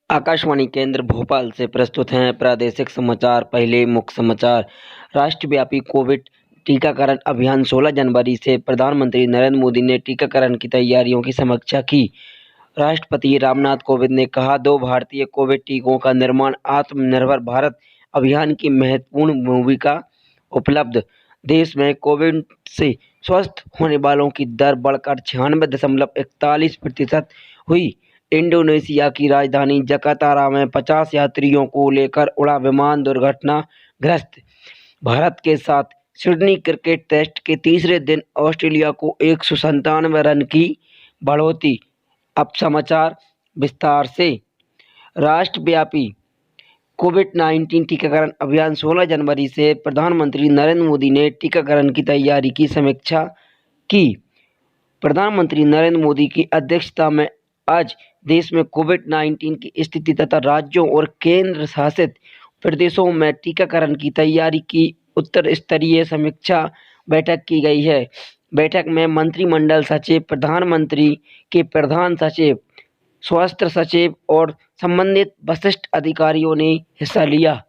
आकाशवाणी केंद्र भोपाल से प्रस्तुत हैं प्रादेशिक समाचार। पहले मुख्य समाचार। राष्ट्रव्यापी कोविड टीकाकरण अभियान 16 जनवरी से प्रधानमंत्री नरेंद्र मोदी ने टीकाकरण की तैयारियों की समीक्षा की। राष्ट्रपति रामनाथ कोविंद ने कहा, 2 भारतीय कोविड टीकों का निर्माण आत्मनिर्भर भारत अभियान की महत्वपूर्ण भूमिका उपलब्ध। देश में कोविड से स्वस्थ होने वालों की दर बढ़कर 96.41% हुई। इंडोनेशिया की राजधानी जकार्ता में 50 यात्रियों को लेकर उड़ा विमान दुर्घटनाग्रस्त। भारत के साथ सिडनी क्रिकेट टेस्ट के तीसरे दिन ऑस्ट्रेलिया को 197 रन की बढ़ोतरी। अब समाचार विस्तार से। राष्ट्रव्यापी कोविड-19 टीकाकरण अभियान 16 जनवरी से प्रधानमंत्री नरेंद्र मोदी ने टीकाकरण की तैयारी की समीक्षा की। प्रधानमंत्री नरेंद्र मोदी की अध्यक्षता में आज देश में कोविड-19 की स्थिति तथा राज्यों और केंद्र शासित प्रदेशों में टीकाकरण की तैयारी की उच्च स्तरीय समीक्षा बैठक की गई है। बैठक में मंत्रिमंडल सचिव, प्रधानमंत्री के प्रधान सचिव, स्वास्थ्य सचिव और संबंधित वरिष्ठ अधिकारियों ने हिस्सा लिया।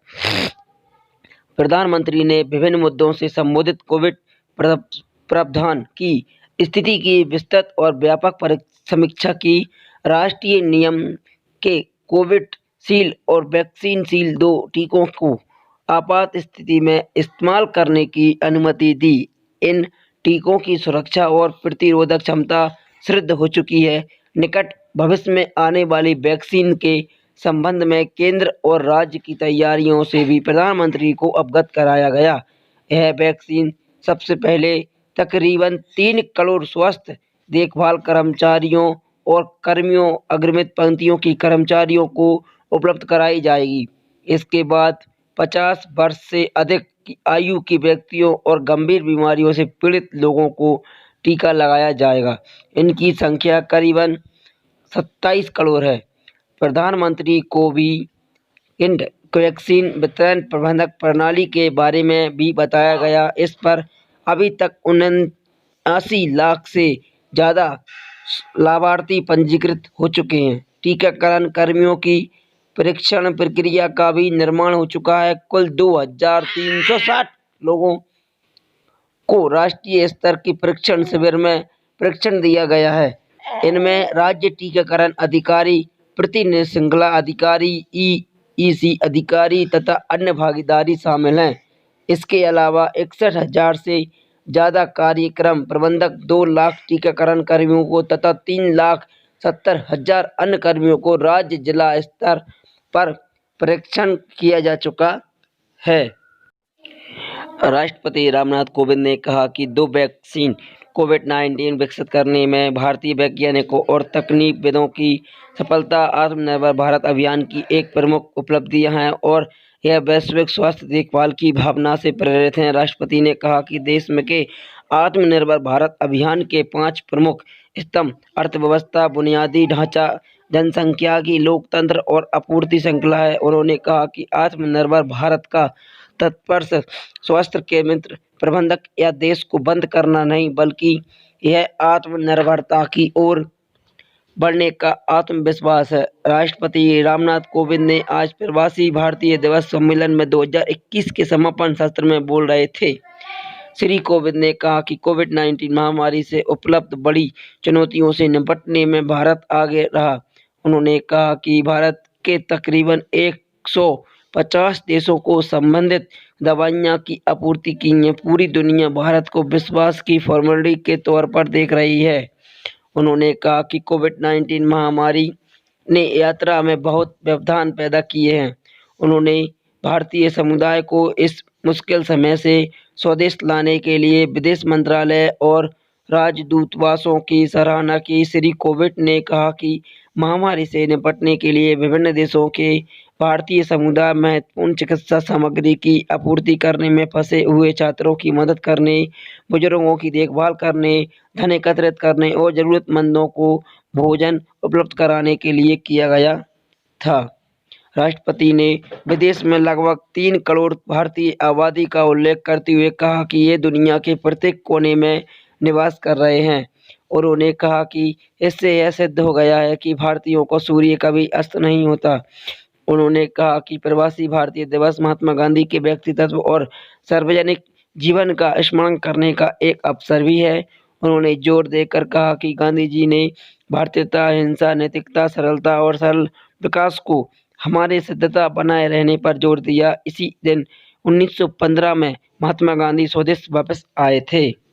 प्रधानमंत्री ने विभिन्न मुद्दों से संबोधित कोविड प्रावधान की स्थिति की विस्तृत और व्यापक समीक्षा की। राष्ट्रीय नियम के कोविशील्ड और वैक्सीनशील्ड 2 टीकों को आपात स्थिति में इस्तेमाल करने की अनुमति दी। इन टीकों की सुरक्षा और प्रतिरोधक क्षमता सिद्ध हो चुकी है। निकट भविष्य में आने वाली वैक्सीन के संबंध में केंद्र और राज्य की तैयारियों से भी प्रधानमंत्री को अवगत कराया गया। यह वैक्सीन सबसे पहले तकरीबन 3 करोड़ स्वास्थ्य देखभाल कर्मचारियों और कर्मियों, अग्रिम पंक्तियों की कर्मचारियों को उपलब्ध कराई जाएगी। इसके बाद 50 वर्ष से अधिक की आयु के व्यक्तियों और गंभीर बीमारियों से पीड़ित लोगों को टीका लगाया जाएगा। इनकी संख्या करीबन 27 करोड़ है। प्रधानमंत्री को भी वैक्सीन वितरण प्रबंधन प्रणाली के बारे में भी बताया गया। इस पर अभी तक 79 लाख से ज़्यादा लाभार्थी पंजीकृत हो चुके हैं। टीकाकरण कर्मियों की परीक्षण प्रक्रिया का भी निर्माण हो चुका है। कुल 2360 लोगों को राष्ट्रीय स्तर के परीक्षण शिविर में प्रशिक्षण दिया गया है। इनमें राज्य टीकाकरण अधिकारी, प्रतिनिधि श्रृंखला अधिकारी, ईईसी अधिकारी तथा अन्य भागीदारी शामिल हैं। इसके अलावा 61,000 से ज़्यादा कार्यक्रम प्रबंधक, 2 लाख टीकाकरण कर्मियों को तथा 3,70,000 अन्य कर्मियों को राज्य जिला स्तर पर प्रशिक्षण किया जा चुका है। राष्ट्रपति रामनाथ कोविंद ने कहा कि 2 वैक्सीन कोविड-19 विकसित करने में भारतीय वैज्ञानिकों और तकनीकविदों की सफलता आत्मनिर्भर भारत अभियान की एक प्रमुख उपलब्धियां हैं और यह वैश्विक स्वास्थ्य देखभाल की भावना से प्रेरित है। राष्ट्रपति ने कहा कि देश में के आत्मनिर्भर भारत अभियान के 5 प्रमुख स्तंभ अर्थव्यवस्था, बुनियादी ढांचा, जनसंख्या की लोकतंत्र और आपूर्ति श्रृंखला है। उन्होंने कहा कि आत्मनिर्भर भारत का तात्पर्य स्वास्थ्य के मित्र प्रबंधक या देश को बंद करना नहीं, बल्कि यह आत्मनिर्भरता की ओर बढ़ने का आत्मविश्वास है। राष्ट्रपति रामनाथ कोविंद ने आज प्रवासी भारतीय दिवस सम्मेलन में 2021 के समापन सत्र में बोल रहे थे। श्री कोविंद ने कहा कि कोविड-19 महामारी से उपलब्ध बड़ी चुनौतियों से निपटने में भारत आगे रहा। उन्होंने कहा कि भारत के तकरीबन 150 देशों को संबंधित दवाइयां की आपूर्ति की है। पूरी दुनिया भारत को विश्वास की फॉर्मेलिटी के तौर पर देख रही है। उन्होंने कहा कि कोविड-19 महामारी ने यात्रा में बहुत व्यवधान पैदा किए हैं। उन्होंने भारतीय समुदाय को इस मुश्किल समय से स्वदेश लाने के लिए विदेश मंत्रालय और राजदूतावासों की सराहना की। श्री कोविंद ने कहा कि महामारी से निपटने के लिए विभिन्न देशों के भारतीय समुदाय महत्वपूर्ण चिकित्सा सामग्री की आपूर्ति करने में फंसे हुए छात्रों की मदद करने, बुजुर्गों की देखभाल करने, धन एकत्रित करने और जरूरतमंदों को भोजन उपलब्ध कराने के लिए किया गया था। राष्ट्रपति ने विदेश में लगभग 3 करोड़ भारतीय आबादी का उल्लेख करते हुए कहा कि ये दुनिया के प्रत्येक कोने में निवास कर रहे हैं उन्होंने कहा कि इससे यह सिद्ध हो गया है कि भारतीयों को सूर्य कभी अस्त नहीं होता। उन्होंने कहा कि प्रवासी भारतीय दिवस महात्मा गांधी के व्यक्तित्व और सार्वजनिक जीवन का स्मरण करने का एक अवसर भी है। उन्होंने जोर देकर कहा कि गांधी जी ने भारतीयता, अहिंसा, नैतिकता, सरलता और सरल विकास को हमारे सिद्धता बनाए रहने पर जोर दिया। इसी दिन 1915 में महात्मा गांधी स्वदेश वापस आए थे।